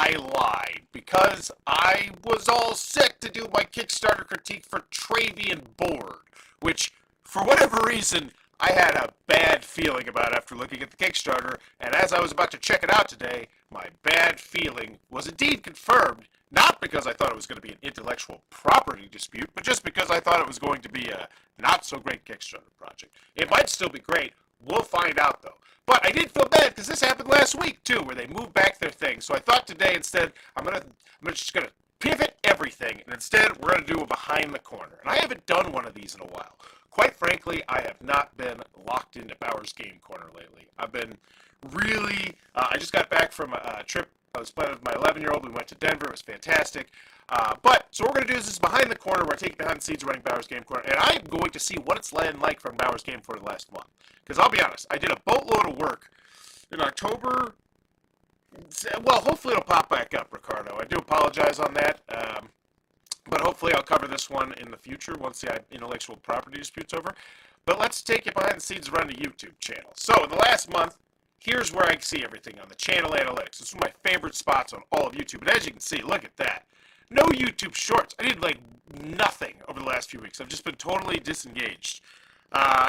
I lied because I was all set to do my Kickstarter critique for Travian Board, which, for whatever reason, I had a bad feeling about after looking at the Kickstarter, and as I was about to check it out today, my bad feeling was indeed confirmed, not because I thought it was going to be an intellectual property dispute, but just because I thought it was going to be a not-so-great Kickstarter project. It might still be great. We'll find out, though. But I did feel bad because this happened last week, too, where they moved back their thing. So I thought today, instead, I'm just going to pivot everything, and instead, we're going to do a behind the corner. And I haven't done one of these in a while. Quite frankly, I have not been locked into Bowers Game Corner lately. I've been really, I just got back from a trip I was planning with my 11-year-old. We went to Denver. It was fantastic. So what we're going to do is this behind the corner where I take behind the scenes running Bowers Game Corner, and I'm going to see what it's like from Bowers Game Corner last month. Because I'll be honest, I did a boatload of work in October. Well, hopefully it'll pop back up, Ricardo. I do apologize on that. But hopefully I'll cover this one in the future once the intellectual property dispute's over. But let's take it behind the scenes and run the YouTube channel. So in the last month, here's where I see everything on the channel analytics. This is one of my favorite spots on all of YouTube. And as you can see, look at that. No YouTube shorts. I did like nothing over the last few weeks. I've just been totally disengaged.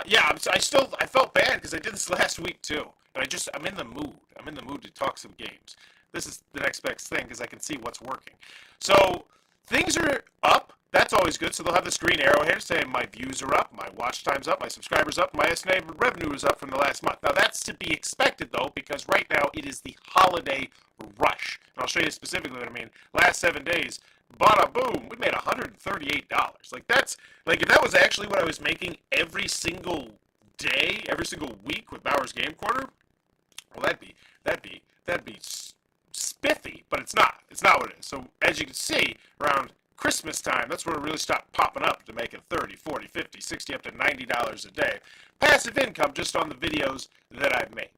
Yeah, I felt bad because I did this last week too. And I'm in the mood. I'm in the mood to talk some games. This is the next best thing because I can see what's working. So things are up. That's always good. So they'll have this green arrow here saying my views are up, my watch time's up, my subscribers up, my estimated revenue is up from the last month. Now that's to be expected though, because right now it is the holiday rush. And I'll show you specifically what I mean. Last 7 days, bada boom, we made $138. Like that's, like if that was actually what I was making every single day, every single week with Bowers Game Corner, well that'd be spiffy, but it's not. It's not what it is. So as you can see, around Christmas time, that's where it really stopped popping up to making $30, $40, $50, $60, up to $90 a day. Passive income just on the videos that I've made.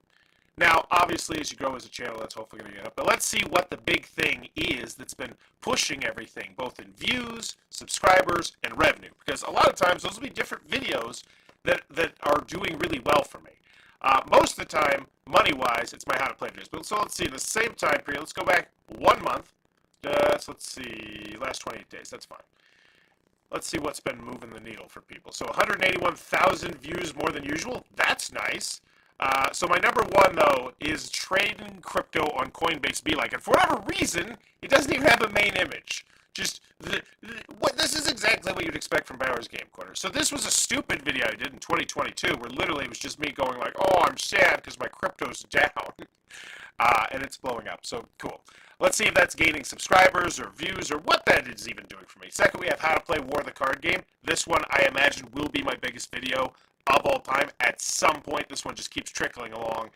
Now, obviously, as you grow as a channel, that's hopefully going to get up. But let's see what the big thing is that's been pushing everything, both in views, subscribers, and revenue. Because a lot of times, those will be different videos that are doing really well for me. Most of the time, money-wise, it's my how to play videos. So let's see, in the same time period, let's go back 1 month. Let's see, last 28 days, that's fine. Let's see what's been moving the needle for people. So 181,000 views more than usual. That's nice. So my number one, though, is trading crypto on Coinbase Be Like. And for whatever reason, it doesn't even have a main image. Just, this is exactly what you'd expect from Bowers Game Corner. So this was a stupid video I did in 2022 where literally it was just me going like, oh, I'm sad because my crypto's down. And it's blowing up. So cool. Let's see if that's gaining subscribers or views or what that is even doing for me. Second, we have how to play War the Card Game. This one, I imagine, will be my biggest video of all time at some point. This one just keeps trickling along.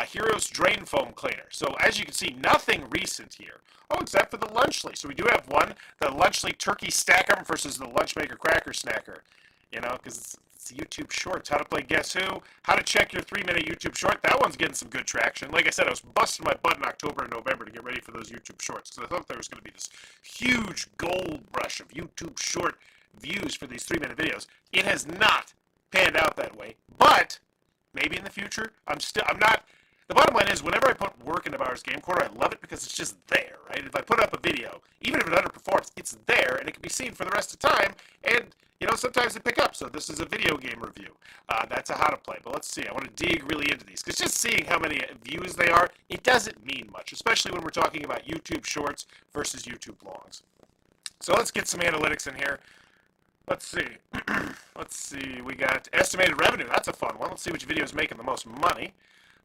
Heroes Drain Foam Cleaner. So as you can see, nothing recent here. Oh, except for the Lunchly. So we do have one, the Lunchly Turkey Stacker versus the Lunchmaker Cracker Snacker. You know, because it's YouTube Shorts. How to play Guess Who. How to check your 3-minute YouTube short. That one's getting some good traction. Like I said, I was busting my butt in October and November to get ready for those YouTube Shorts. Because I thought there was going to be this huge gold rush of YouTube Short views for these 3-minute videos. It has not panned out that way. But maybe in the future, I'm not. The bottom line is, whenever I put work into Bowers Game Corner, I love it because it's just there, right? If I put up a video, even if it underperforms, it's there, and it can be seen for the rest of the time, and, you know, sometimes they pick up. So this is a video game review. That's a how to play. But let's see. I want to dig really into these, because just seeing how many views they are, it doesn't mean much, especially when we're talking about YouTube Shorts versus YouTube Longs. So let's get some analytics in here. Let's see. Let's see. We got estimated revenue. That's a fun one. Let's see which video is making the most money.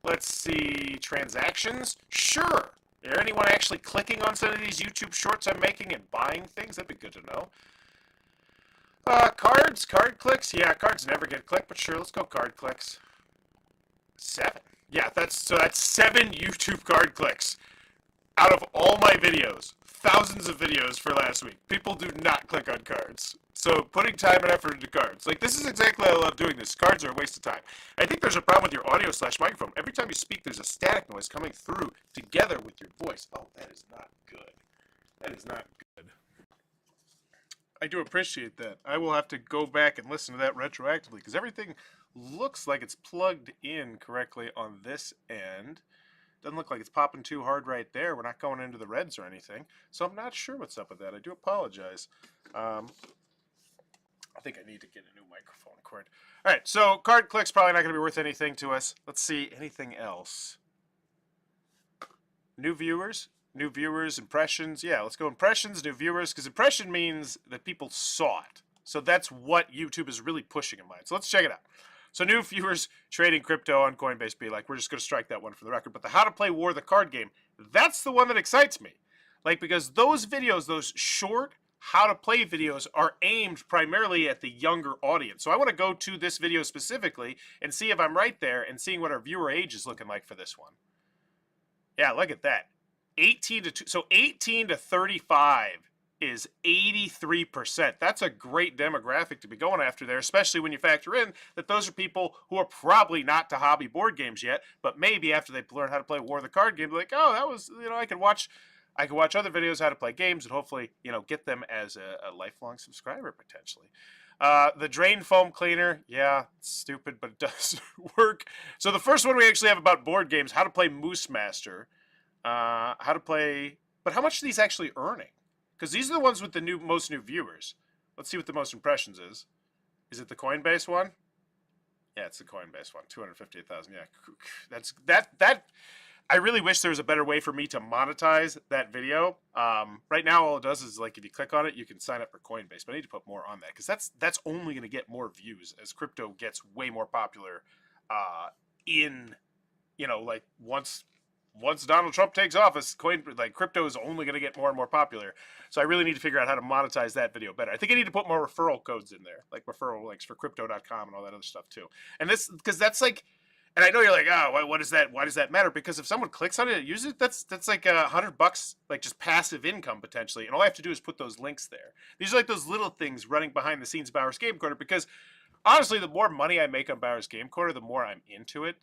Let's see. Transactions. Sure. Is there anyone actually clicking on some of these YouTube Shorts I'm making and buying things? That'd be good to know. Cards. Card clicks. Yeah, cards never get clicked, but sure. Let's go card clicks. 7. Yeah, that's 7 YouTube card clicks out of all my videos. Thousands of videos for last week. People do not click on cards. So putting time and effort into cards. Like, this is exactly why I love doing this. Cards are a waste of time. I think there's a problem with your audio/microphone. Every time you speak, there's a static noise coming through together with your voice. Oh, that is not good. That is not good. I do appreciate that. I will have to go back and listen to that retroactively because everything looks like it's plugged in correctly on this end. Doesn't look like it's popping too hard right there. We're not going into the reds or anything. So I'm not sure what's up with that. I do apologize. I think I need to get a new microphone cord. All right, so card click's probably not going to be worth anything to us. Let's see, anything else? New viewers, impressions. Yeah, let's go impressions, new viewers, because impression means that people saw it. So that's what YouTube is really pushing in mind. So let's check it out. So new viewers trading crypto on Coinbase be like, we're just going to strike that one for the record. But the How to Play War the card game, that's the one that excites me. Like, because those videos, those short how to play videos are aimed primarily at the younger audience. So I want to go to this video specifically and see if I'm right there and seeing what our viewer age is looking like for this one. Yeah, look at that. 18 to 35 is 83%. That's a great demographic to be going after there, especially when you factor in that those are people who are probably not to hobby board games yet, but maybe after they learn how to play War of the Card Game, they're like, oh, that was, I could watch other videos how to play games and hopefully, get them as a lifelong subscriber potentially. The drain foam cleaner, yeah, it's stupid, but it does work. So the first one we actually have about board games, how to play Moose Master. How to play, but how much are these actually earning? Because these are the ones with the most new viewers. Let's see what the most impressions is. Is it the Coinbase one? Yeah, it's the Coinbase one. 258,000. Yeah, that. I really wish there was a better way for me to monetize that video. Right now, all it does is like if you click on it, you can sign up for Coinbase. But I need to put more on that because that's only going to get more views as crypto gets way more popular. Like once Donald Trump takes office, crypto is only going to get more and more popular. So I really need to figure out how to monetize that video better. I think I need to put more referral codes in there, like referral links for crypto.com and all that other stuff too. And this, because that's like, and I know you're like, oh, what is that? Why does that matter? Because if someone clicks on it and uses it, that's like $100, like just passive income potentially. And all I have to do is put those links there. These are like those little things running behind the scenes of Bowers Game Corner. Because honestly, the more money I make on Bowers Game Corner, the more I'm into it.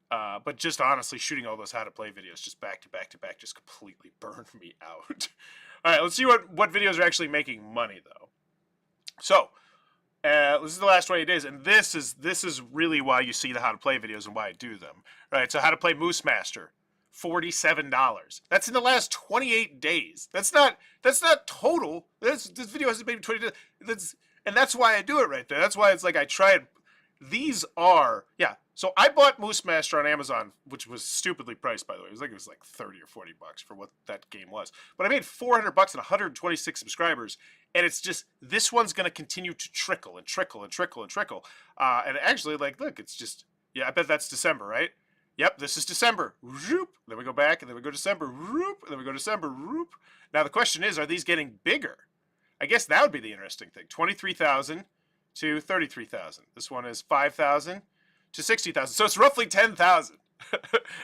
But just honestly, shooting all those how to play videos just back to back to back just completely burned me out. All right, let's see what videos are actually making money though. So this is the last 20 days, and this is really why you see the how to play videos and why I do them. Right, so how to play Moose Master, $47. That's in the last 28 days. That's not total. This video hasn't been 20 days. And that's why I do it right there. That's why it's like I try it. These are, yeah. So I bought Moose Master on Amazon, which was stupidly priced, by the way. It was like 30 or 40 bucks for what that game was. But I made 400 bucks and 126 subscribers. And it's just, this one's going to continue to trickle and trickle and trickle and trickle. And actually, like, look, it's just, yeah, I bet that's December, right? Yep, this is December. Whoop. Then we go back, and then we go December. Whoop. And then we go December. Whoop. Now the question is, are these getting bigger? I guess that would be the interesting thing. 23,000 to 33,000. This one is 5,000 to 60,000. So it's roughly 10,000.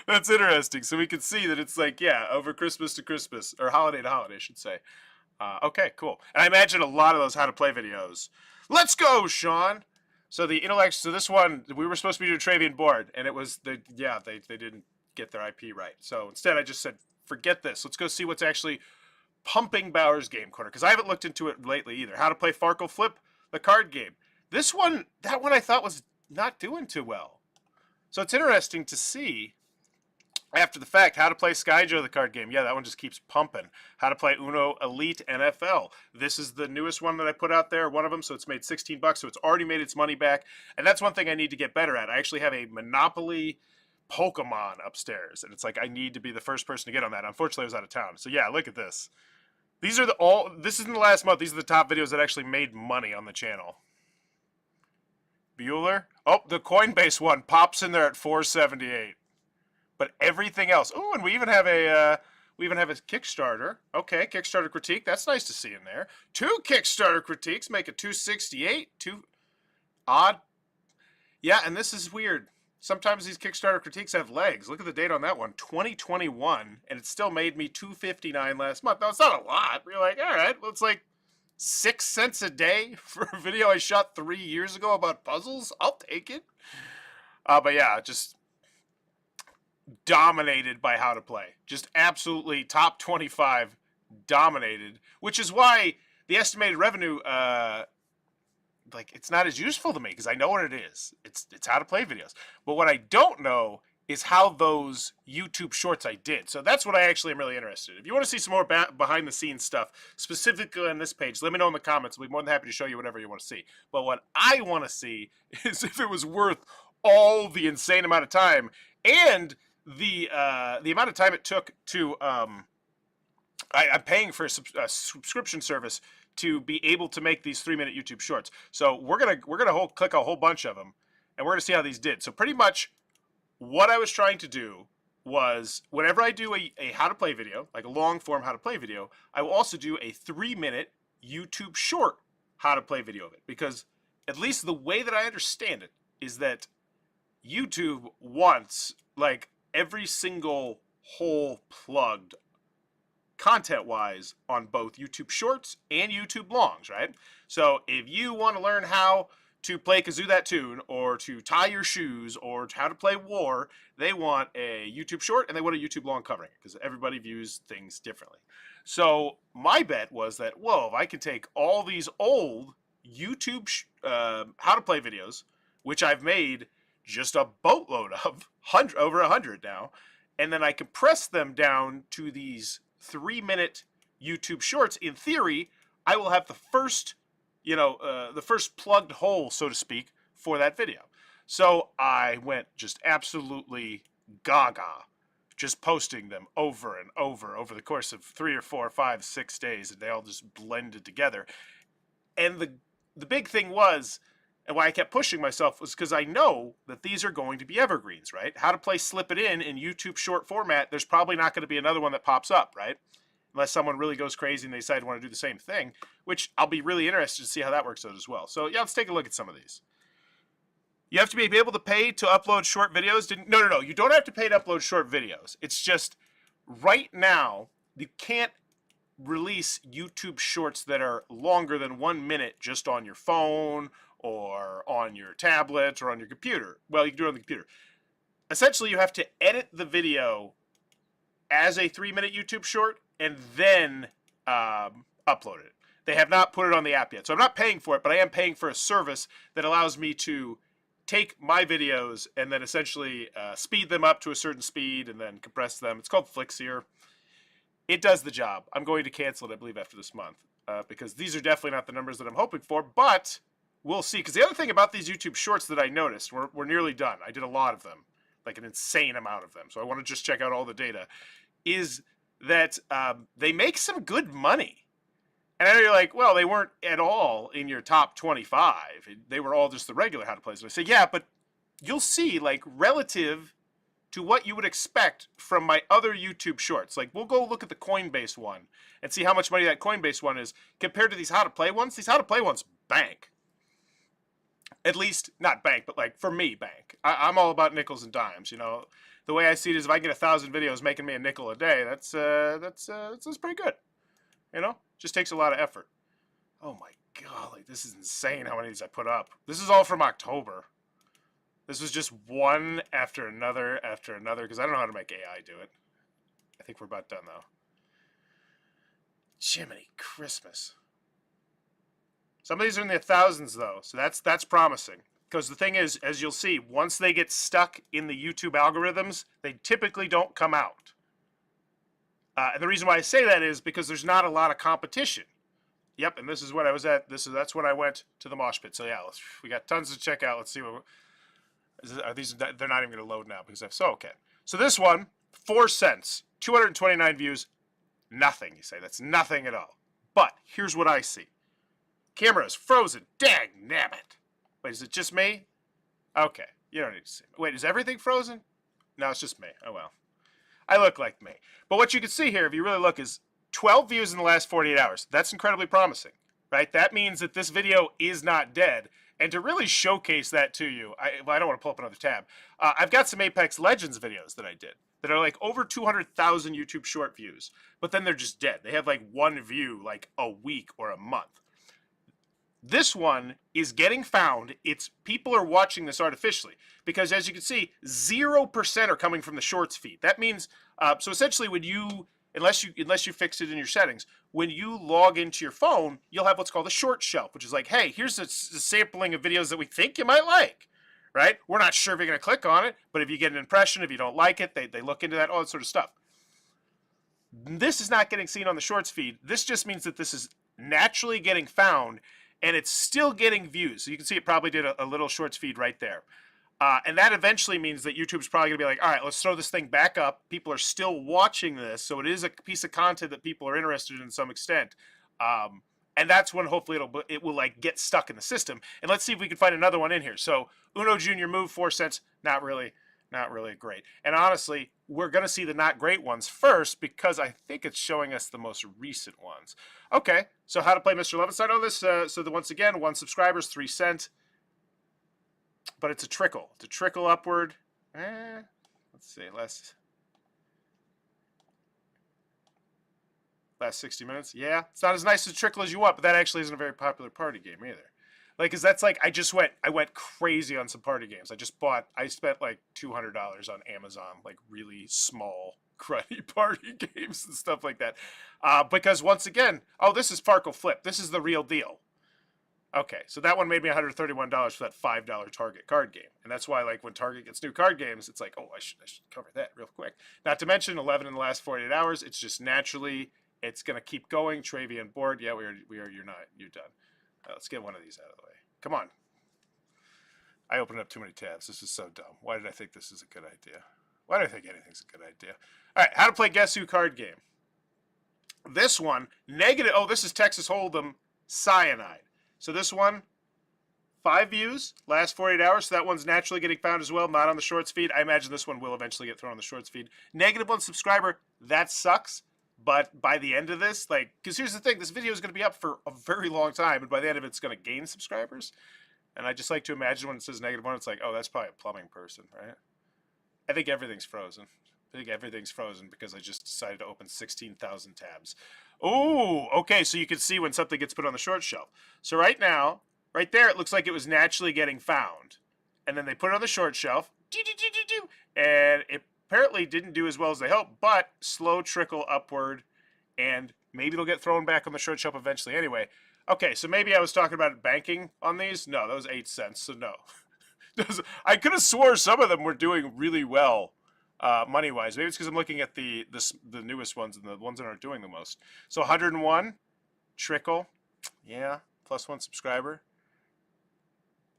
That's interesting. So we can see that it's like, yeah, over Christmas to Christmas, or holiday to holiday, I should say. Okay, cool. And I imagine a lot of those how to play videos. Let's go, Sean. So the intellect. So this one, we were supposed to be doing a Travian board, and it was they didn't get their IP right. So instead, I just said, forget this. Let's go see what's actually pumping Bowers Game Corner, because I haven't looked into it lately either. How to play Farkle Flip, the card game. This one, that one I thought was not doing too well. So it's interesting to see after the fact how to play Skyjo, the card game. Yeah, that one just keeps pumping. How to play Uno Elite NFL. This is the newest one that I put out there, one of them, so it's made 16 bucks, so it's already made its money back. And that's one thing I need to get better at. I actually have a Monopoly Pokemon upstairs, and it's like I need to be the first person to get on that. Unfortunately, I was out of town. So yeah, look at this. These are this is in the last month. These are the top videos that actually made money on the channel. Bueller. Oh, the Coinbase one pops in there at 478. But everything else. Oh, and we even have a Kickstarter. Okay, Kickstarter critique. That's nice to see in there. 2 Kickstarter critiques make it 268. 2 odd. Yeah, and this is weird. Sometimes these Kickstarter critiques have legs. Look at the date on that one, 2021, and it still made me $2.59 last month. Now, it's not a lot. You're like, all right, well, it's like 6 cents a day for a video I shot 3 years ago about puzzles. I'll take it. But yeah, just dominated by how to play. Just absolutely top 25 dominated, which is why the estimated revenue, it's not as useful to me because I know what it is. It's how to play videos. But what I don't know is how those YouTube shorts I did. So that's what I actually am really interested in. If you want to see some more behind the scenes stuff, specifically on this page, let me know in the comments. I'll be more than happy to show you whatever you want to see. But what I want to see is if it was worth all the insane amount of time and the amount of time it took to I'm paying for a subscription service to be able to make these 3-minute YouTube shorts. So we're gonna click a whole bunch of them, and we're gonna see how these did. So pretty much what I was trying to do was whenever I do a how to play video, like a long form how to play video, I will also do a 3-minute YouTube short how to play video of it, because at least the way that I understand it is that YouTube wants like every single hole plugged content-wise on both YouTube Shorts and YouTube Longs, right? So if you want to learn how to play Kazoo That Tune, or to tie your shoes, or how to play War, they want a YouTube Short and they want a YouTube Long covering it, because everybody views things differently. So my bet was that, whoa, if I can take all these old YouTube how to play videos, which I've made just a boatload of, over 100 now, and then I compress them down to these 3-minute YouTube shorts, in theory, I will have the first, the first plugged hole, so to speak, for that video. So I went just absolutely gaga, just posting them over and over the course of 3 or 4 or 5, 6 days, and they all just blended together. And the big thing was, and why I kept pushing myself, was because I know that these are going to be evergreens, right? How to play Slip It In YouTube short format, there's probably not going to be another one that pops up, right? Unless someone really goes crazy and they decide to want to do the same thing, which I'll be really interested to see how that works out as well. So yeah, let's take a look at some of these. You have to be able to pay to upload short videos. No. You don't have to pay to upload short videos. It's just right now, you can't release YouTube shorts that are longer than 1 minute just on your phone or on your tablet or on your computer. Well, you can do it on the computer. Essentially, you have to edit the video as a 3-minute YouTube short and then upload it. They have not put it on the app yet. So I'm not paying for it, but I am paying for a service that allows me to take my videos and then essentially speed them up to a certain speed and then compress them. It's called Flixier. It does the job. I'm going to cancel it, I believe, after this month, because these are definitely not the numbers that I'm hoping for, but we'll see. Because the other thing about these YouTube shorts that I noticed, we're nearly done. I did a lot of them, like an insane amount of them. So I want to just check out all the data, is that they make some good money. And I know you're like, well, they weren't at all in your top 25. They were all just the regular how to plays. And I say, yeah, but you'll see, like, relative to what you would expect from my other YouTube shorts. Like, we'll go look at the Coinbase one and see how much money that Coinbase one is compared to these how to play ones. These how to play ones bank. At least, not bank, but like, for me, bank. I'm all about nickels and dimes, you know. The way I see it is if I get 1,000 videos making me a nickel a day, that's pretty good. You know? Just takes a lot of effort. Oh my god, like, this is insane how many of these I put up. This is all from October. This was just one after another, because I don't know how to make AI do it. I think we're about done, though. Jiminy Christmas. Some of these are in the thousands, though, so that's promising. Because the thing is, as you'll see, once they get stuck in the YouTube algorithms, they typically don't come out. And the reason why I say that is because there's not a lot of competition. Yep, and this is what I was at. That's when I went to the mosh pit. So yeah, we got tons to check out. Let's see what are these. They're not even going to load now because okay. So this one, 4 cents, 229 views, nothing. You say that's nothing at all. But here's what I see. Camera is frozen. Dang nabbit. Wait, is it just me? Okay, you don't need to see. Wait, is everything frozen? No, it's just me. Oh well. I look like me. But what you can see here, if you really look, is 12 views in the last 48 hours. That's incredibly promising, right? That means that this video is not dead. And to really showcase that to you, I don't want to pull up another tab. I've got some Apex Legends videos that I did that are like over 200,000 YouTube short views. But then they're just dead. They have like 1 view like a week or a month. This one is getting found. People are watching this artificially because, as you can see, 0% are coming from the shorts feed. That means, so essentially, when you, unless you fix it in your settings, when you log into your phone, you'll have what's called a short shelf, which is like, hey, here's a sampling of videos that we think you might like, right? We're not sure if you're going to click on it, but if you get an impression, if you don't like it, they look into that, all that sort of stuff. This is not getting seen on the shorts feed. This just means that this is naturally getting found, and it's still getting views. So you can see it probably did a little shorts feed right there. And that eventually means that YouTube's probably going to be like, all right, let's throw this thing back up. People are still watching this, so it is a piece of content that people are interested in some extent. And that's when hopefully it will like get stuck in the system. And let's see if we can find another one in here. So Uno Junior move 4 cents, not really great. And honestly, we're going to see the not great ones first because I think it's showing us the most recent ones. Okay, so how to play Mr. Levinstein on this. So once again, 1 subscribers, 3 cents. But it's a trickle. It's a trickle upward. Let's see, last 60 minutes. Yeah, it's not as nice a trickle as you want, but that actually isn't a very popular party game either. Like, cause that's like I went crazy on some party games. I spent like $200 on Amazon, like really small, cruddy party games and stuff like that. Because once again, oh, this is Farkle Flip. This is the real deal. Okay, so that one made me $131 for that $5 Target card game. And that's why, like, when Target gets new card games, it's like, oh, I should cover that real quick. Not to mention 11 in the last 48 hours. It's just naturally, it's going to keep going. Travian board. Yeah, you're done. Let's get one of these out of the way. Come on. I opened up too many tabs. This is so dumb. Why did I think this is a good idea? Why do I think anything's a good idea? All right, how to play Guess Who card game. This one, negative. Oh, this is Texas Hold'em Cyanide. So this one, 5 views, last 48 hours. So that one's naturally getting found as well, not on the shorts feed. I imagine this one will eventually get thrown on the shorts feed. -1 subscriber, that sucks. But by the end of this, like, because here's the thing, this video is going to be up for a very long time, and by the end of it, it's going to gain subscribers. And I just like to imagine when it says -1, it's like, oh, that's probably a plumbing person, right? I think everything's frozen. I think everything's frozen because I just decided to open 16,000 tabs. Oh, okay, so you can see when something gets put on the short shelf. So right now, right there, it looks like it was naturally getting found. And then they put it on the short shelf, and it apparently didn't do as well as they hoped, but slow trickle upward, and maybe it'll get thrown back on the short shelf eventually anyway. Okay, so maybe I was talking about banking on these. No, that was 8 cents, so no. I could have swore some of them were doing really well. Money-wise. Maybe it's because I'm looking at the newest ones and the ones that aren't doing the most. So 101, trickle, yeah, +1 subscriber.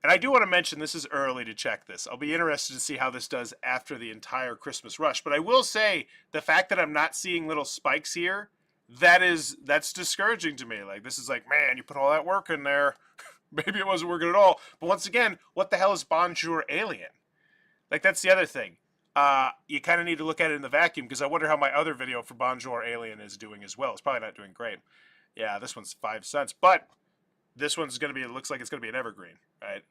And I do want to mention this is early to check this. I'll be interested to see how this does after the entire Christmas rush. But I will say the fact that I'm not seeing little spikes here, that's discouraging to me. Like, this is like, man, you put all that work in there. Maybe it wasn't working at all. But once again, what the hell is Bonjour Alien? Like, that's the other thing. You kind of need to look at it in the vacuum because I wonder how my other video for Bonjour Alien is doing as well. It's probably not doing great. Yeah, this one's 5 cents, but this one's going to be, it looks like it's going to be an evergreen, right?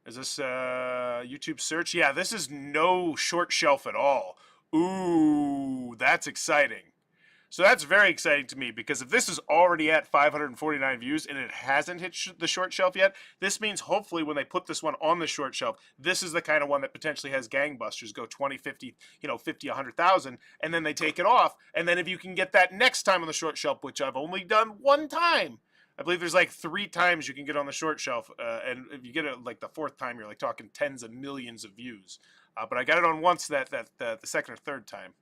Is this YouTube search? Yeah, this is no short shelf at all. Ooh, that's exciting. So that's very exciting to me because if this is already at 549 views and it hasn't hit the short shelf yet, this means hopefully when they put this one on the short shelf, this is the kind of one that potentially has gangbusters, go 20, 50, 50, 100,000, and then they take it off. And then if you can get that next time on the short shelf, which I've only done 1 time, I believe there's like 3 times you can get on the short shelf. And if you get it like the 4th time, you're like talking tens of millions of views. But I got it on once the 2nd or 3rd time.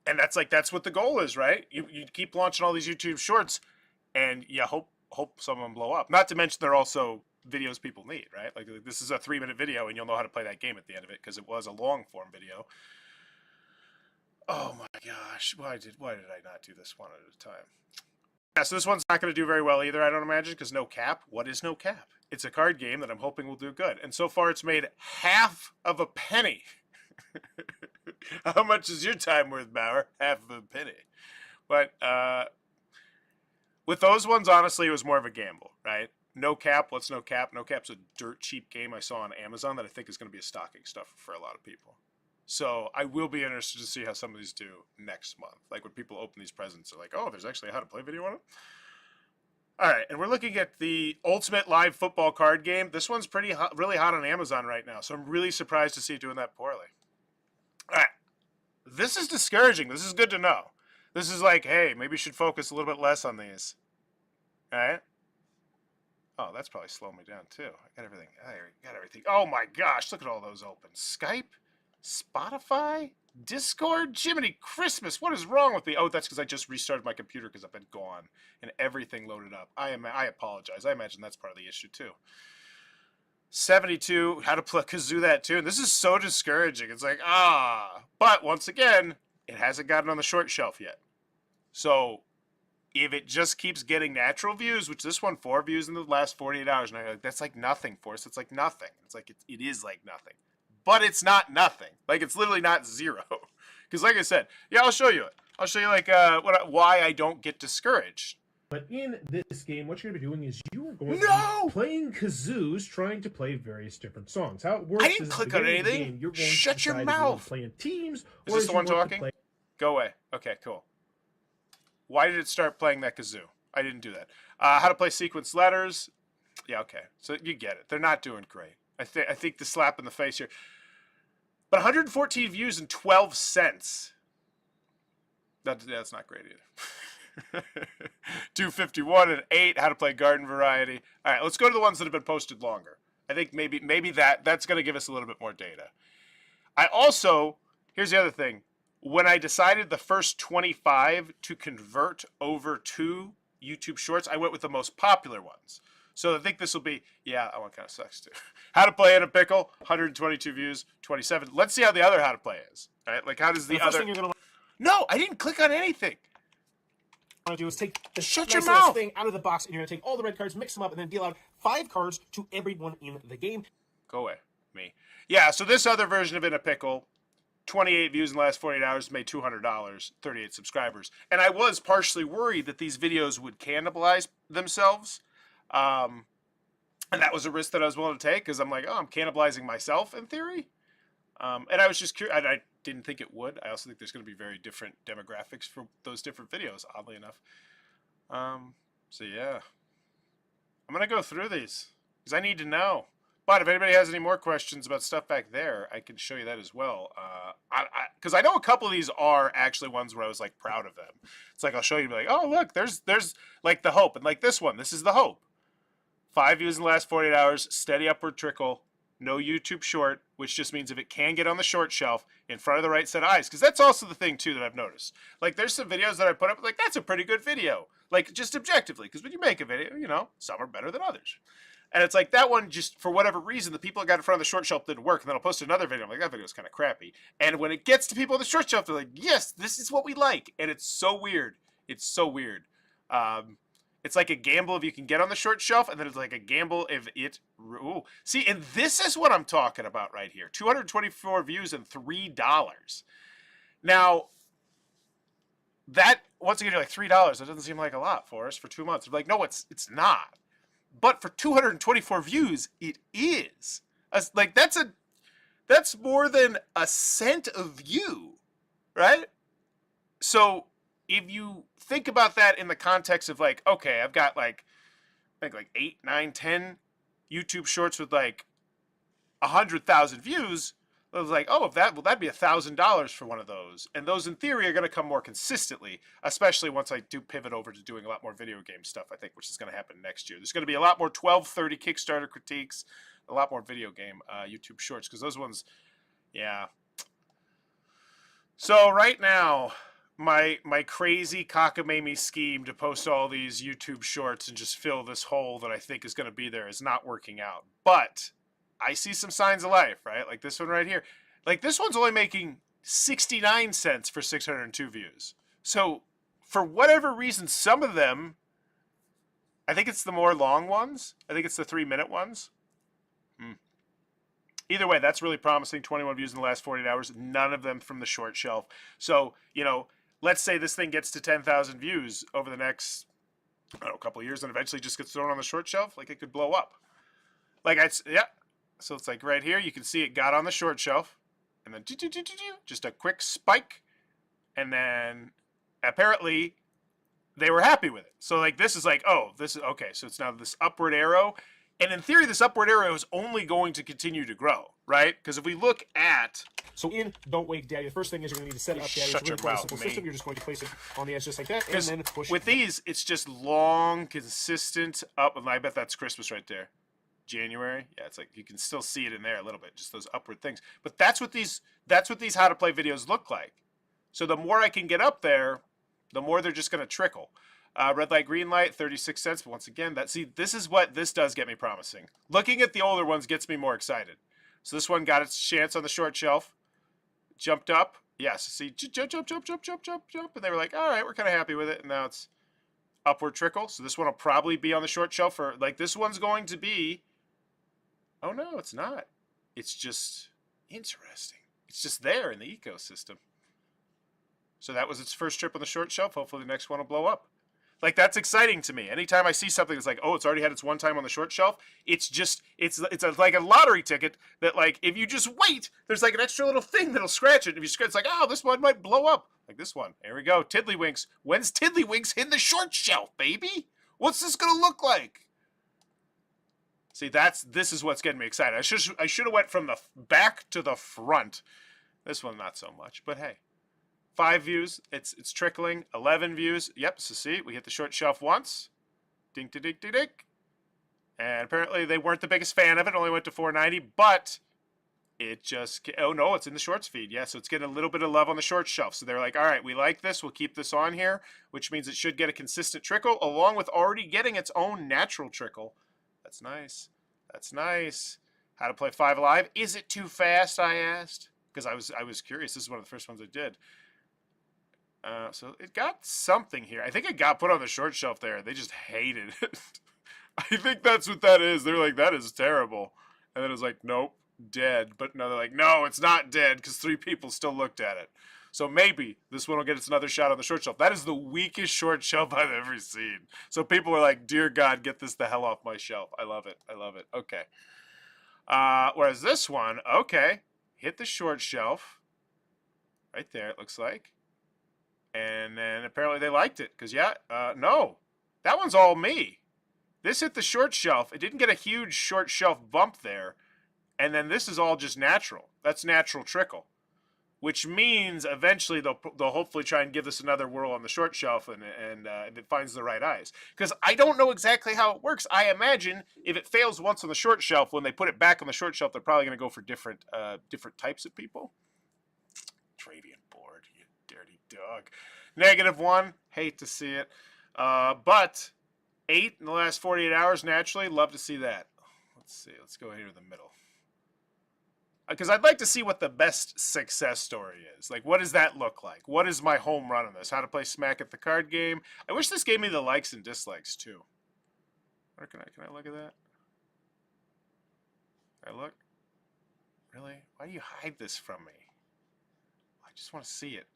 And that's what the goal is, right? You keep launching all these YouTube shorts, and you hope some of them blow up. Not to mention they're also videos people need, right? Like this is a 3-minute video, and you'll know how to play that game at the end of it because it was a long form video. Oh my gosh, why did I not do this one at a time? Yeah, so this one's not going to do very well either, I don't imagine, because no cap. What is no cap? It's a card game that I'm hoping will do good, and so far it's made half of a penny. How much is your time worth, Bauer? Half of a penny. But with those ones, honestly, it was more of a gamble, right? No cap. What's no cap? No cap's a dirt cheap game I saw on Amazon that I think is going to be a stocking stuffer for a lot of people. So I will be interested to see how some of these do next month. Like when people open these presents, they're like, oh, there's actually a how to play video on it. All right, and we're looking at the Ultimate Live Football card game. This one's really hot on Amazon right now, so I'm really surprised to see it doing that poorly. All right, this is discouraging. This is good to know. This is like, hey, maybe you should focus a little bit less on these. All right? Oh, that's probably slowing me down too. I got everything. Oh my gosh, look at all those open. Skype, Spotify, Discord, Jiminy Christmas. What is wrong with me? Oh, that's because I just restarted my computer because I've been gone and everything loaded up. I apologize. I imagine that's part of the issue too. 72, how to play kazoo that tune. This is so discouraging. It's like, but once again, it hasn't gotten on the short shelf yet. So if it just keeps getting natural views, which this one 4 views in the last 48 hours, and I'm like, that's like nothing for us. It's like nothing. It's like it is like nothing, but it's not nothing. Like it's literally not 0. Because like I said, yeah, I'll show you it. I'll show you like why I don't get discouraged. But in this game, what you're going to be doing is you are going to be playing kazoos, trying to play various different songs. How it works I didn't click on anything. Game, you're going Shut to your decide mouth. If you play in teams. Is this the one talking? Go away. Okay, cool. Why did it start playing that kazoo? I didn't do that. How to play sequence letters. Yeah, okay. So you get it. They're not doing great. I think the slap in the face here. But 114 views and 12 cents. That's not great either. 251 and 8. How to play garden variety. All right, let's go to the ones that have been posted longer. I think maybe that's going to give us a little bit more data. I also, here's the other thing. When I decided the first 25 to convert over to YouTube Shorts, I went with the most popular ones. So I think this will be, yeah, that one kind of sucks too. How to play in a pickle, 122 views, 27. Let's see how the other how to play is. All right, like how does the other? No, I didn't click on anything. What you want to do is take the Shut your mouth thing out of the box, and you're going to take all the red cards, mix them up, and then deal out 5 cards to everyone in the game. Go away, me. Yeah, so this other version of In a Pickle, 28 views in the last 48 hours, made $200, 38 subscribers. And I was partially worried that these videos would cannibalize themselves. And that was a risk that I was willing to take because I'm like, oh, I'm cannibalizing myself in theory. And I was just curious. I didn't think it would. I also think there's going to be very different demographics for those different videos, oddly enough. So yeah, I'm going to go through these because I need to know. But if anybody has any more questions about stuff back there, I can show you that as well. Because I know a couple of these are actually ones where I was like proud of them. It's like I'll show you, be like, oh look, there's like the hope, and like this one, this is the hope. 5 views in the last 48 hours, steady upward trickle, no YouTube short, which just means if it can get on the short shelf in front of the right set of eyes, because that's also the thing too that I've noticed. Like there's some videos that I put up, like that's a pretty good video, like just objectively, because when you make a video, you know, some are better than others. And it's like that one, just for whatever reason, the people that got in front of the short shelf didn't work. And then I'll post another video. I'm like, that video was kind of crappy. And when it gets to people on the short shelf, they're like, yes, this is what we like. And it's so weird. It's so weird. It's like a gamble if you can get on the short shelf. And then it's like a gamble if it... Ooh. See, and this is what I'm talking about right here. 224 views and $3. Now, that, once again, you're like, $3, that doesn't seem like a lot for us for 2 months. I'm like, no, it's not. But for 224 views, it is. Like that's more than a cent a view, right? So if you think about that in the context of like, okay, I've got like 8, 9, 10 YouTube shorts with like 100,000 views. I was like, oh, that'd be $1,000 for one of those. And those in theory are going to come more consistently, especially once I do pivot over to doing a lot more video game stuff, I think, which is going to happen next year. There's going to be a lot more 1230 Kickstarter critiques, a lot more video game YouTube shorts, because those ones, yeah. So right now, my crazy cockamamie scheme to post all these YouTube shorts and just fill this hole that I think is going to be there is not working out. But I see some signs of life, right? Like this one right here. Like this one's only making 69 cents for 602 views. So for whatever reason, some of them, I think it's the more long ones. I think it's the 3-minute ones. Either way, that's really promising. 21 views in the last 48 hours. None of them from the short shelf. So, you know, let's say this thing gets to 10,000 views over the next, I don't know, a couple of years and eventually just gets thrown on the short shelf. Like it could blow up. Like yeah. So it's like right here, you can see it got on the short shelf, and then just a quick spike, and then apparently they were happy with it. So like this is like, oh, this is okay. So it's now this upward arrow, And in theory, this upward arrow is only going to continue to grow, right? Because if we look at... So in Don't Wake Daddy, the first thing is you're going to need to set up Daddy. Shut It's a your really quite a mouth, simple mate. system. You're just going to place it on the edge just like that, and then push. With these, it's just long, consistent up. And I bet that's Christmas right there. January. Yeah, it's like you can still see it in there a little bit, just those upward things. But that's what these how to play videos look like. So the more I can get up there, the more they're just going to trickle. Red light, green light, 36 cents. But once again, this is what this does get me promising. Looking at the older ones gets me more excited. So this one got its chance on the short shelf. Jumped up. Yes, see, jump. And they were like, all right, we're kind of happy with it. And now it's upward trickle. So this one will probably be on the short shelf for, like, this one's going to be, oh no, it's not. It's just interesting. It's just there in the ecosystem. So that was its first trip on the short shelf. Hopefully the next one will blow up. Like, that's exciting to me. Anytime I see something that's like, oh, it's already had its one time on the short shelf, it's like a lottery ticket that, like, if you just wait, there's like an extra little thing that'll scratch it. If you scratch, it's like, oh, this one might blow up. Like this one. There we go. Tiddlywinks. When's Tiddlywinks in the short shelf, baby? What's this gonna look like? See, this is what's getting me excited. I should have went from the back to the front. This one not so much, but hey. 5 views, it's trickling. 11 views. Yep, so see, we hit the short shelf once. Dink, dink, dink, dink. And apparently they weren't the biggest fan of it. Only went to 490, but it just... Oh, no, it's in the shorts feed. Yeah, so it's getting a little bit of love on the short shelf. So they're like, all right, we like this. We'll keep this on here, which means it should get a consistent trickle, along with already getting its own natural trickle. That's nice. That's nice. How to play 5 Alive. Is it too fast, I asked? Because I was curious. This is one of the first ones I did. So it got something here. I think it got put on the short shelf there. They just hated it. I think that's what that is. They're like, that is terrible. And then it was like, nope, dead. But no, they're like, no, it's not dead because 3 people still looked at it. So maybe this one will get its another shot on the short shelf. That is the weakest short shelf I've ever seen. So people are like, dear God, get this the hell off my shelf. I love it. I love it. Okay. Whereas this one, okay, hit the short shelf. Right there, it looks like. And then apparently they liked it. Because, yeah, no. That one's all me. This hit the short shelf. It didn't get a huge short shelf bump there. And then this is all just natural. That's natural trickle. Which means eventually they'll hopefully try and give this another whirl on the short shelf and it finds the right eyes. Because I don't know exactly how it works. I imagine if it fails once on the short shelf, when they put it back on the short shelf, they're probably going to go for different types of people. Travian board, you dirty dog. -1, hate to see it. But 8 in the last 48 hours, naturally, love to see that. Let's see, let's go here to the middle. Because I'd like to see what the best success story is. Like, what does that look like? What is my home run on this? How to play Smack at the card game. I wish this gave me the likes and dislikes, too. Or can I look at that? Can I look? Really? Why do you hide this from me? I just want to see it.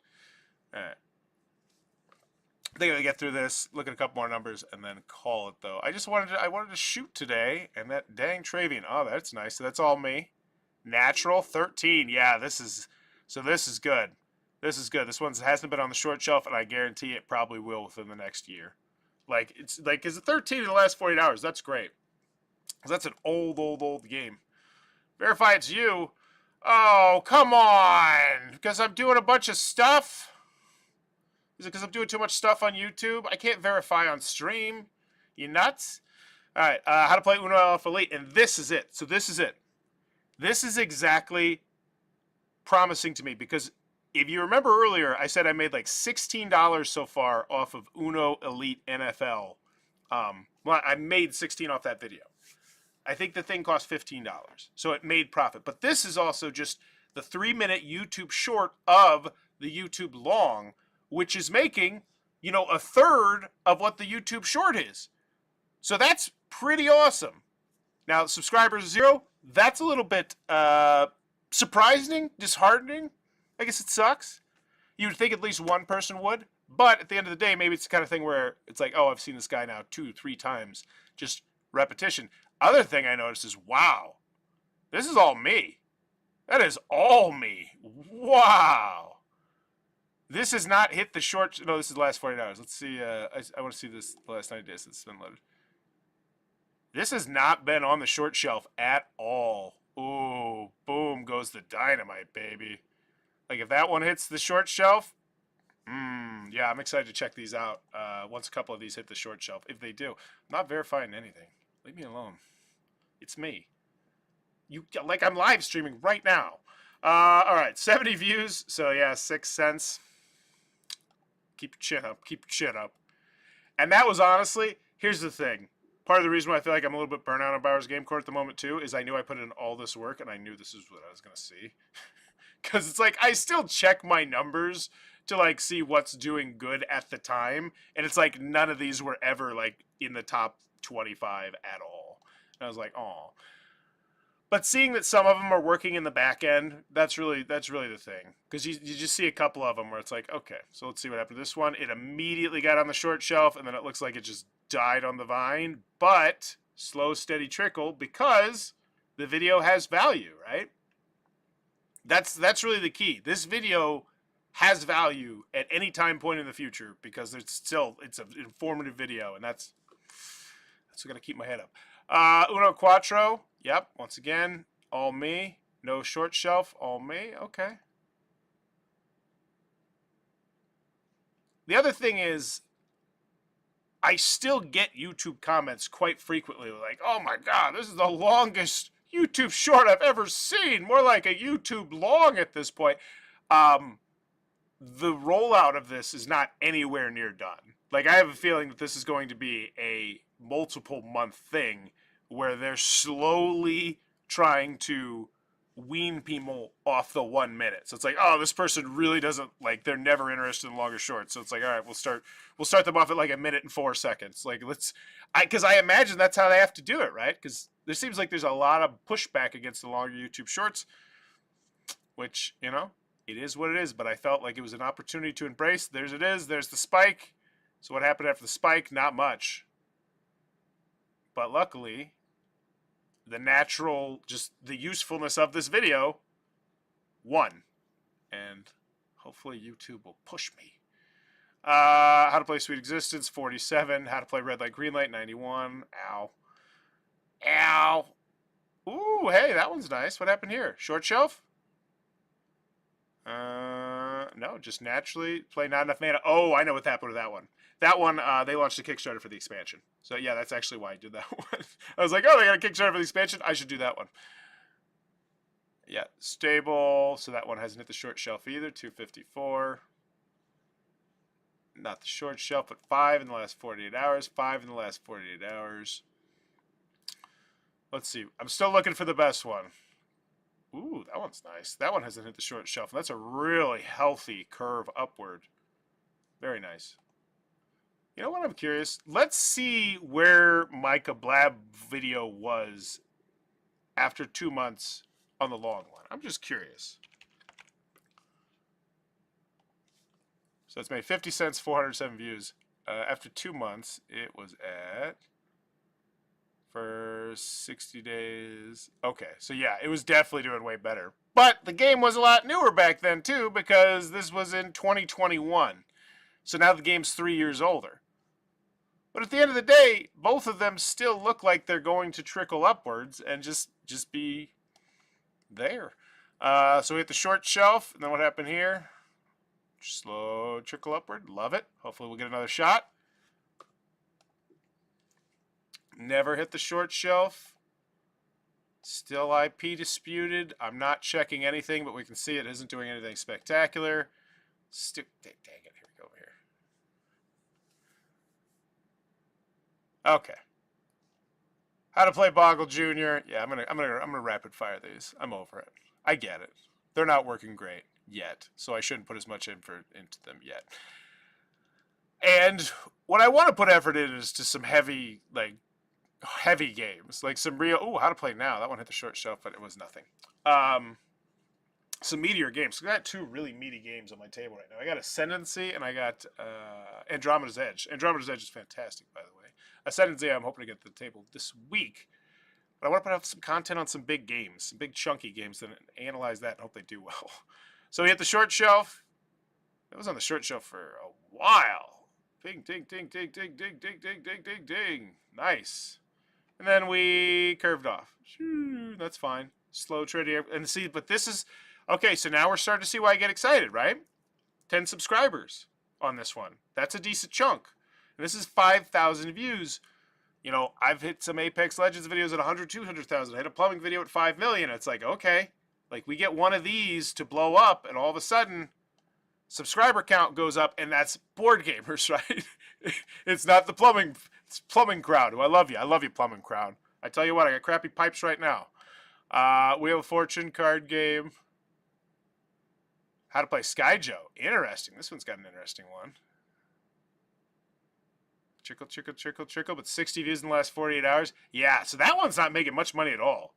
All right. I think I'm gonna get through this, look at a couple more numbers, and then call it, though. I wanted to shoot today, and that dang Travian. Oh, that's nice. So that's all me. Natural 13. Yeah, this is good. This is good. This one hasn't been on the short shelf, and I guarantee it probably will within the next year. Like, it's like, is it 13 in the last 48 hours? That's great. Because that's an old game. Verify it's you. Oh, come on. Because I'm doing a bunch of stuff. Is it because I'm doing too much stuff on YouTube? I can't verify on stream. You nuts? All right, how to play Uno Alpha Elite, and this is it. So this is it. This is exactly promising to me, because if you remember earlier, I said I made like $16 so far off of Uno Elite NFL. Well, I made 16 off that video. I think the thing cost $15, so it made profit. But this is also just the 3-minute YouTube short of the YouTube long, which is making, you know, a third of what the YouTube short is. So that's pretty awesome. Now, subscribers 0, that's a little bit surprising, disheartening. I guess it sucks. You would think at least one person would. But at the end of the day, maybe it's the kind of thing where it's like, oh, I've seen this guy now 2-3 times. Just repetition. Other thing I noticed is, wow, this is all me. That is all me. Wow. This has not hit the short... No, this is the last 48 hours. Let's see. I want to see this the last 90 days it's been loaded. This has not been on the short shelf at all. Ooh, boom goes the dynamite, baby. Like, if that one hits the short shelf, yeah, I'm excited to check these out once a couple of these hit the short shelf. If they do. I'm not verifying anything. Leave me alone. It's me. Like, I'm live streaming right now. All right, 70 views. So, yeah, 6 cents. Keep your chin up. Keep your chin up. And that was honestly, here's the thing. Part of the reason why I feel like I'm a little bit burnt out on Bowers Game Court at the moment, too, is I knew I put in all this work, and I knew this is what I was going to see. Because it's like, I still check my numbers to, like, see what's doing good at the time. And it's like, none of these were ever, like, in the top 25 at all. And I was like, oh. But seeing that some of them are working in the back end, that's really the thing. Because you just see a couple of them where it's like, okay, so let's see what happened to this one. It immediately got on the short shelf, and then it looks like it just died on the vine. But slow, steady trickle, because the video has value, right? That's really the key. This video has value at any time point in the future because it's an informative video, and that's going to keep my head up. Uno Quattro. Yep, once again, all me. No short shelf, all me. Okay. The other thing is, I still get YouTube comments quite frequently like, oh my god, this is the longest YouTube short I've ever seen. More like a YouTube long at this point. The rollout of this is not anywhere near done. Like, I have a feeling that this is going to be a multiple month thing where they're slowly trying to wean people off the 1 minute. So it's like, oh, this person really doesn't, like, they're never interested in longer shorts. So it's like, all right, we'll start them off at like 1:04. Like, because I imagine that's how they have to do it, right? Because there seems like there's a lot of pushback against the longer YouTube shorts, which, you know, it is what it is. But I felt like it was an opportunity to embrace. There's the spike. So what happened after the spike? Not much. But luckily, the natural, just the usefulness of this video won. And hopefully YouTube will push me. How to play Sweet Existence, 47. How to play Red Light, Green Light, 91. Ow. Ow. Ooh, hey, that one's nice. What happened here? Short shelf? No, just naturally play not enough mana. Oh, I know what happened with that one. That one, they launched a Kickstarter for the expansion. So, yeah, that's actually why I did that one. I was like, oh, they got a Kickstarter for the expansion? I should do that one. Yeah, stable. So that one hasn't hit the short shelf either. 254. Not the short shelf, but 5 in the last 48 hours. 5 in the last 48 hours. Let's see. I'm still looking for the best one. Ooh, that one's nice. That one hasn't hit the short shelf. That's a really healthy curve upward. Very nice. You know what? I'm curious. Let's see where my Kablab video was after 2 months on the long one. I'm just curious. So it's made 50 cents, 407 views. After 2 months, it was at, for 60 days. Okay, so yeah, it was definitely doing way better. But the game was a lot newer back then too, because this was in 2021. So now the game's 3 years older. But at the end of the day, both of them still look like they're going to trickle upwards and just be there. So we hit the short shelf, and then what happened here? Slow trickle upward. Love it. Hopefully we'll get another shot. Never hit the short shelf. Still IP disputed. I'm not checking anything, but we can see it isn't doing anything spectacular. Dang it. Here we go over here. Okay. How to play Boggle Jr. Yeah, I'm gonna rapid fire these. I'm over it. I get it. They're not working great yet, so I shouldn't put as much effort into them yet. And what I want to put effort in is to some heavy games, like some real. Oh, How to Play Now. That one hit the short shelf, but it was nothing. Some meatier games. So I got 2 really meaty games on my table right now. I got Ascendancy and I got Andromeda's Edge. Andromeda's Edge is fantastic, by the way. Ascendancy, I'm hoping to get to the table this week. But I want to put out some content on some big games, some big chunky games, and analyze that and hope they do well. So we hit the short shelf. It was on the short shelf for a while. Ding, ding, ding, ding, ding, ding, ding, ding, ding, ding, ding. Nice. And then we curved off. That's fine. Slow trading. And see, but this is... Okay, so now we're starting to see why I get excited, right? 10 subscribers on this one. That's a decent chunk. And this is 5,000 views. You know, I've hit some Apex Legends videos at 100, 200,000. I hit a plumbing video at 5 million. It's like, okay, like we get one of these to blow up, and all of a sudden, subscriber count goes up, and that's board gamers, right? It's not the plumbing crowd. Who I love you. I love you, plumbing crowd. I tell you what, I got crappy pipes right now. Wheel of Fortune card game. How to play Sky Joe. Interesting. This one's got an interesting one. Trickle, trickle, trickle, trickle, but 60 views in the last 48 hours. Yeah, so that one's not making much money at all.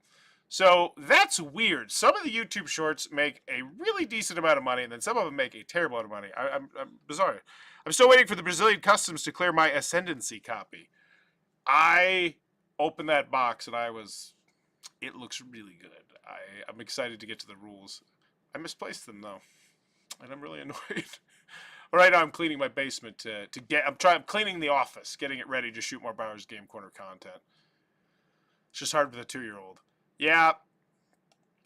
So that's weird. Some of the YouTube shorts make a really decent amount of money, and then some of them make a terrible amount of money. I'm bizarre. I'm still waiting for the Brazilian Customs to clear my Ascendancy copy. I opened that box, and it looks really good. I'm excited to get to the rules. I misplaced them, though, and I'm really annoyed. Right now, I'm cleaning my basement I'm cleaning the office, getting it ready to shoot more Bowers Game Corner content. It's just hard with a 2-year-old. Yeah,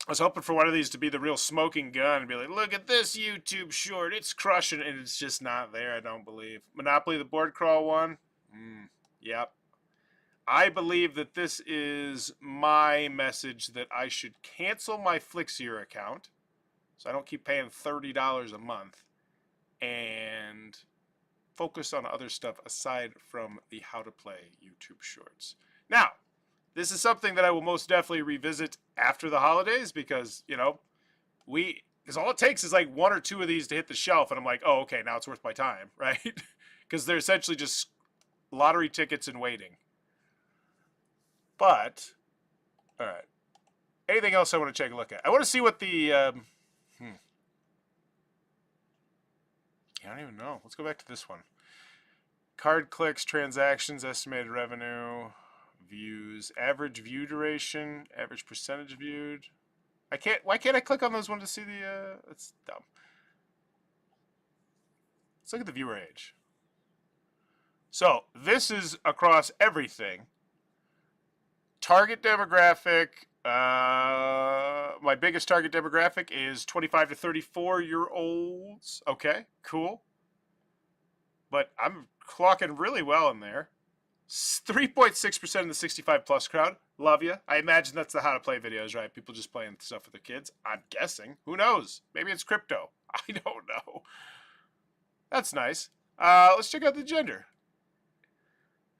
I was hoping for one of these to be the real smoking gun and be like, look at this YouTube short, it's crushing, and it's just not there, I don't believe. Monopoly the board crawl one? Yep. I believe that this is my message that I should cancel my Flixier account, so I don't keep paying $30 a month, and focus on other stuff aside from the how to play YouTube shorts. Now, this is something that I will most definitely revisit after the holidays because, you know, because all it takes is like 1 or 2 of these to hit the shelf, and I'm like, oh, okay, now it's worth my time, right? Because they're essentially just lottery tickets and waiting. But, all right. Anything else I want to take a look at? I want to see what the... I don't even know. Let's go back to this one. Card clicks, transactions, estimated revenue, views, average view duration, average percentage viewed. Why can't I click on those ones to see the, that's dumb. Let's look at the viewer age. So, this is across everything. Target demographic, my biggest target demographic is 25 to 34-year-olds. Okay, cool. But I'm clocking really well in there. 3.6% in the 65-plus crowd. Love you. I imagine that's the how to play videos, right? People just playing stuff with their kids. I'm guessing. Who knows? Maybe it's crypto. I don't know. That's nice. Let's check out the gender.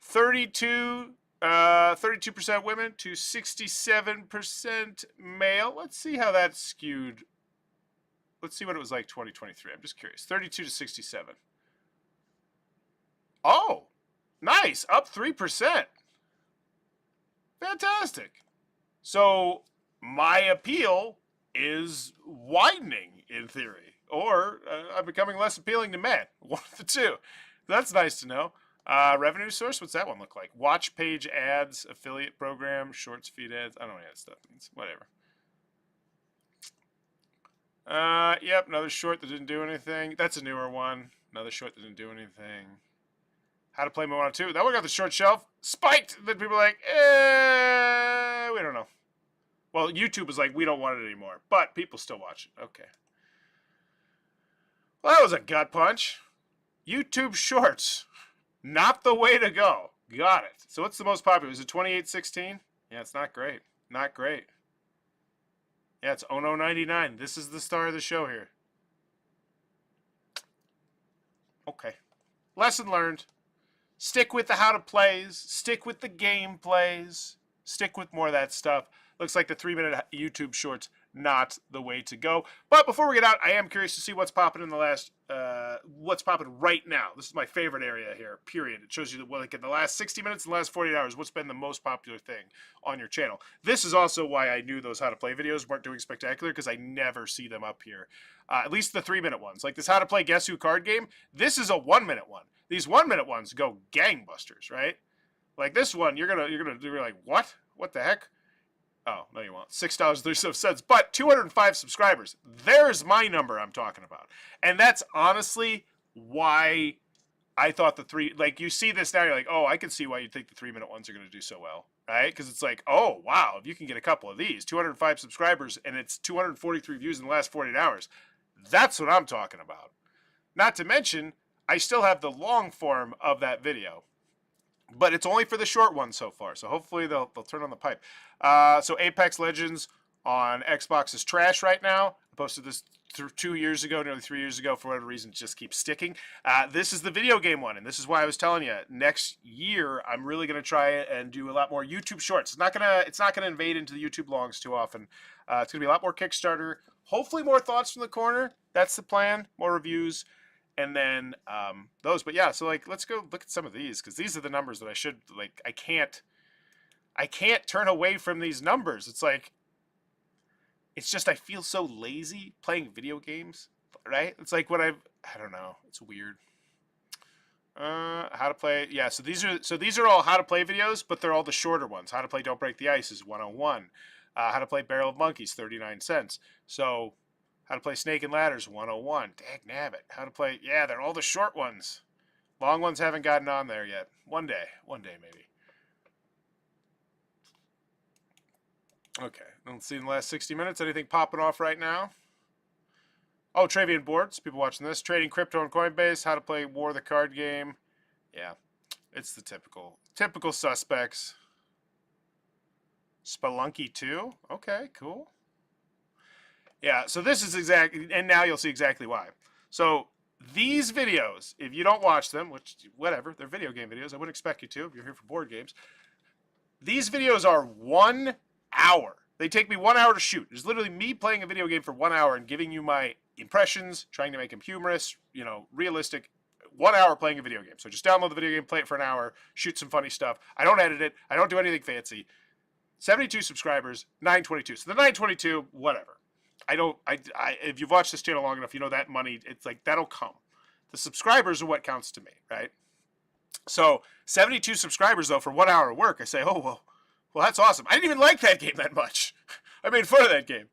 32% women to 67% male. Let's see how that's skewed. Let's see what it was like 2023. I'm just curious. 32 to 67. Oh, nice. Up 3%. Fantastic. So my appeal is widening in theory, or I'm becoming less appealing to men. One of the two. That's nice to know. Revenue source, what's that one look like? Watch page ads, affiliate program, shorts feed ads. I don't know what that stuff means. Whatever. Yep, another short that didn't do anything. That's a newer one. Another short that didn't do anything. How to play Moana 2. That one got the short shelf. Spiked! Then people are like, we don't know. Well, YouTube is like, we don't want it anymore. But people still watch it. Okay. Well, that was a gut punch. YouTube shorts. Not the way to go. Got it. So what's the most popular? Is it 2816? Yeah, it's not great. Not great. Yeah, it's Ono99. This is the star of the show here. Okay. Lesson learned. Stick with the how to plays. Stick with the game plays. Stick with more of that stuff. Looks like the 3-minute YouTube shorts, not the way to go. But before we get out, I am curious to see what's popping in the last, what's popping right now. This is my favorite area here, period. It shows you that, like, in the last 60 minutes, in the last 48 hours, what's been the most popular thing on your channel. This is also why I knew those how to play videos weren't doing spectacular, because I never see them up here. At least the 3-minute ones. Like this how to play Guess Who card game, this is a 1-minute one. These 1-minute ones go gangbusters, right? Like this one, you're like, what? What the heck? Oh, no you won't. $6.37. But 205 subscribers. There's my number I'm talking about. And that's honestly why I thought the three, like, you see this now, you're like, oh, I can see why you think the 3-minute ones are going to do so well, right? Because it's like, oh, wow, if you can get a couple of these, 205 subscribers, and it's 243 views in the last 48 hours, that's what I'm talking about. Not to mention, I still have the long form of that video, but it's only for the short one so far, so hopefully they'll turn on the pipe. So Apex Legends on Xbox is trash right now. I posted this 2 years ago, nearly 3 years ago. For whatever reason, it just keeps sticking. This is the video game one, and this is why I was telling you, next year I'm really going to try and do a lot more YouTube shorts. It's not gonna invade into the YouTube longs too often. It's going to be a lot more Kickstarter. Hopefully more thoughts from the corner. That's the plan. More reviews. And then those. But yeah, so like, let's go look at some of these, because these are the numbers that I should, like, I can't turn away from these numbers. It's like, it's just, I feel so lazy playing video games, right? It's like I don't know. It's weird. How to play. Yeah, so these are all how to play videos, but they're all the shorter ones. How to play Don't Break the Ice is 101. How to play Barrel of Monkeys, 39 cents. So how to play Snake and Ladders, 101. Dagnabbit. How to play, yeah, they're all the short ones. Long ones haven't gotten on there yet. One day maybe. Okay, let's see in the last 60 minutes. Anything popping off right now? Oh, Travian Boards. People watching this. Trading crypto and Coinbase. How to play War the card game. Yeah, it's the typical suspects. Spelunky 2. Okay, cool. Yeah, so this is exactly, and now you'll see exactly why. So these videos, if you don't watch them, which, whatever, they're video game videos. I wouldn't expect you to if you're here for board games. These videos are 1 hour. They take me 1 hour to shoot. It's literally me playing a video game for 1 hour and giving you my impressions, trying to make them humorous, you know, realistic. 1 hour playing a video game. So just download the video game, play it for an hour, shoot some funny stuff. I don't edit it. I don't do anything fancy. 72 subscribers, 922. So the 922, whatever. If you've watched this channel long enough, you know that money, it's like, that'll come. The subscribers are what counts to me, right? So 72 subscribers, though, for 1 hour of work, I say, oh, well, that's awesome. I didn't even like that game that much. I made fun of that game.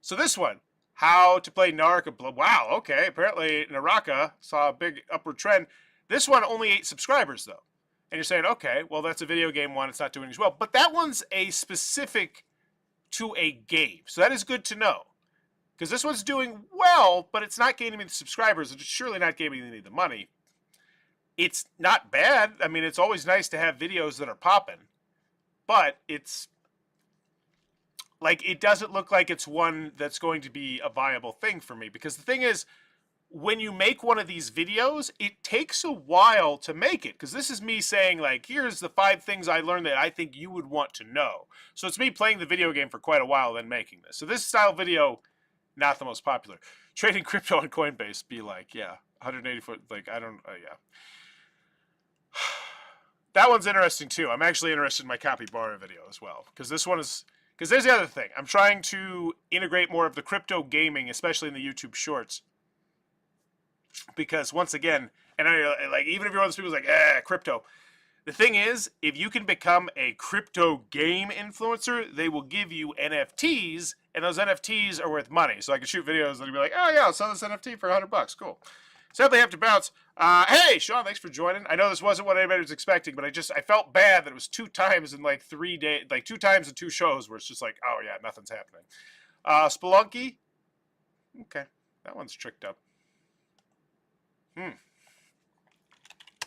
So this one, how to play Naraka. Wow, okay. Apparently Naraka saw a big upward trend. This one, only 8 subscribers, though. And you're saying, okay, well, that's a video game one. It's not doing as well. But that one's a specific to a game. So that is good to know. Because this one's doing well, but it's not gaining me the subscribers. It's surely not gaining me the money. It's not bad. I mean, it's always nice to have videos that are popping. But it's like, it doesn't look like it's one that's going to be a viable thing for me. Because the thing is, when you make one of these videos, it takes a while to make it. Because this is me saying, like, here's the 5 things I learned that I think you would want to know. So it's me playing the video game for quite a while, then making this. So this style video, not the most popular. Trading crypto on Coinbase, be like, yeah, 184, like, I don't, yeah. That one's interesting, too. I'm actually interested in my capybara video as well. Because this one is, because there's the other thing. I'm trying to integrate more of the crypto gaming, especially in the YouTube shorts. Because once again, and I, like, even if you're one of those people who's like, crypto. The thing is, if you can become a crypto game influencer, they will give you NFTs, and those NFTs are worth money. So I can shoot videos that will be like, oh yeah, I'll sell this NFT for $100. Cool. Sadly, I have to bounce. Hey, Sean, thanks for joining. I know this wasn't what anybody was expecting, but I felt bad that it was 2 times in like 3 days, like 2 times in 2 shows where it's just like, oh yeah, nothing's happening. Spelunky. Okay, that one's tricked up.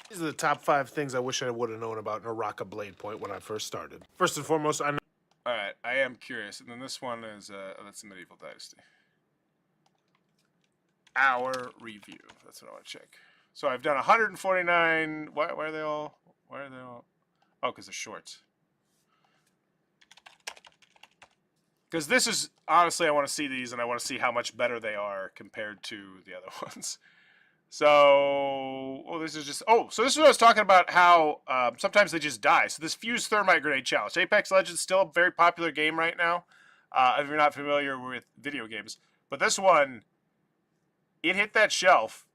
These are the top 5 things I wish I would have known about Naraka Blade Point when I first started. First and foremost, I know. All right, I am curious. And then this one is, that's the Medieval Dynasty. Our review. That's what I want to check. So I've done 149. Why are they all? Oh, because they're shorts. Because this is, honestly, I want to see these, and I want to see how much better they are compared to the other ones. So, this is just, so this is what I was talking about, how sometimes they just die. So this Fuse Thermite Grenade Challenge. Apex Legends still a very popular game right now, if you're not familiar with video games. But this one, it hit that shelf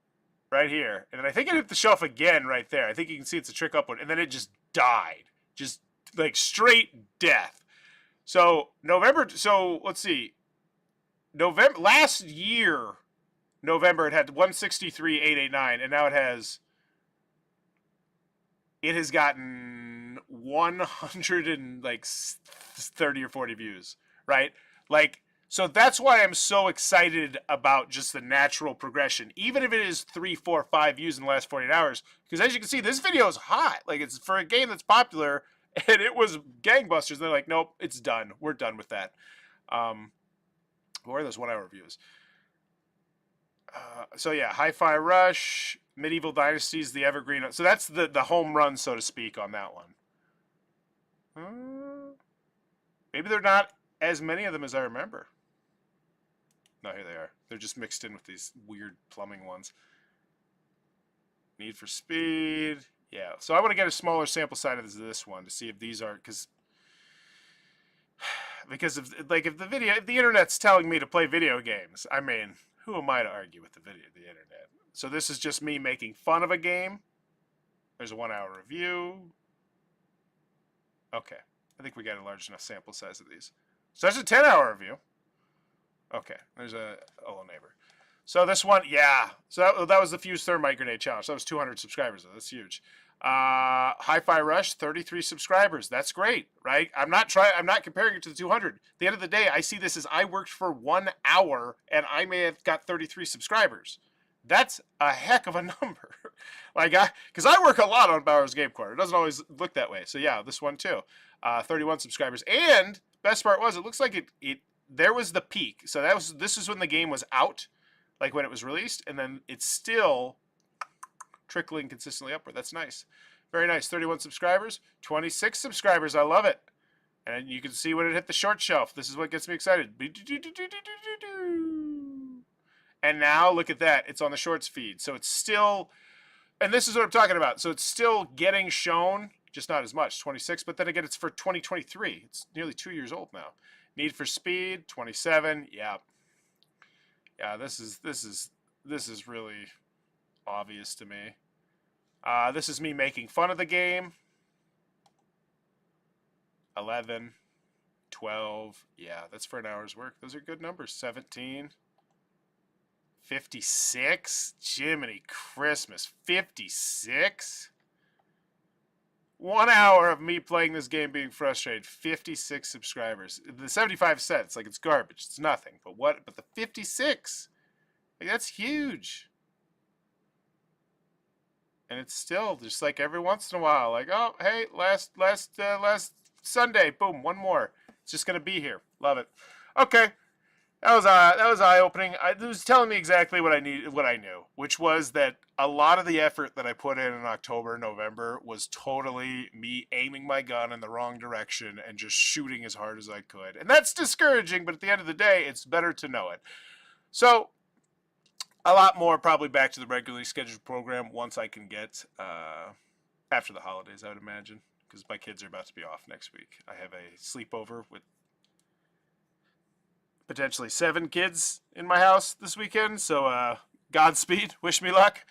right here. And then I think it hit the shelf again right there. I think you can see it's a trick upward. And then it just died. Just, like, straight death. So, let's see. Last year, November, it had 163,889, and now it has it has gotten 130 or 40 views, right? Like, so that's why I'm so excited about just the natural progression, even if it is 3, 4, 5 views in the last 48 hours. Because as you can see, this video is hot. Like, it's for a game that's popular, and it was gangbusters. They're like, nope, it's done. We're done with that. What are those 1 hour views? So yeah, Hi-Fi Rush, Medieval Dynasties, the Evergreen. So that's the home run, so to speak, on that one. Maybe they're not as many of them as I remember. No, here they are. They're just mixed in with these weird plumbing ones. Need for Speed. Yeah, so I want to get a smaller sample size of this one to see if these are, because if the internet's telling me to play video games, I mean, who am I to argue with the internet? So this is just me making fun of a game. There's a 1 hour review. Okay, I think we got a large enough sample size of these. So there's a 10 hour review. Okay, there's a Hello Neighbor. So this one, yeah. So that was the Fuse Thermite Grenade Challenge. That was 200 subscribers, though. That's huge. Hi-Fi Rush, 33 subscribers. That's great, right? I'm not comparing it to the 200. At the end of the day, I see this as I worked for 1 hour and I may have got 33 subscribers. That's a heck of a number. Because I work a lot on Bowers Game Corner. It doesn't always look that way. So yeah, this one too. 31 subscribers. And best part was, it looks like there was the peak. So this is when the game was out, like when it was released, and then it's still trickling consistently upward. That's nice. Very nice. 31 subscribers, 26 subscribers. I love it. And you can see when it hit the short shelf. This is what gets me excited. And now look at that. It's on the shorts feed. So it's still, and this is what I'm talking about. So it's still getting shown, just not as much, 26, but then again, it's for 2023. It's nearly 2 years old now. Need for Speed, 27. Yeah. Yeah, this is really obvious to me. This is me making fun of the game. 11, 12. Yeah, that's for an hour's work. Those are good numbers. 17. 56. Jiminy Christmas. 56. 1 hour of me playing this game being frustrated. 56 subscribers. The 75 cents, like, it's garbage. It's nothing. But the 56, like, that's huge. And it's still just like every once in a while, like, oh, hey, last Sunday, boom, one more. It's just gonna be here. Love it. Okay, that was eye-opening. It was telling me exactly what I knew, which was that a lot of the effort that I put in October, November was totally me aiming my gun in the wrong direction and just shooting as hard as I could. And that's discouraging, but at the end of the day, it's better to know it. So, a lot more probably back to the regularly scheduled program once I can get after the holidays, I would imagine, because my kids are about to be off next week. I have a sleepover with potentially 7 kids in my house this weekend, so Godspeed, wish me luck.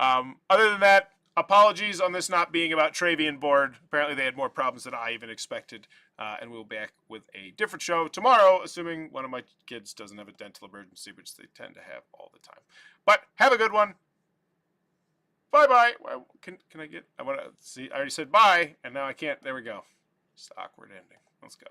Other than that, apologies on this not being about Travian Board. Apparently they had more problems than I even expected, and we'll be back with a different show tomorrow, assuming one of my kids doesn't have a dental emergency, which they tend to have all the time. But have a good one. Bye-bye. Can I get... I want to see... I already said bye, and now I can't. There we go. Just awkward ending. Let's go.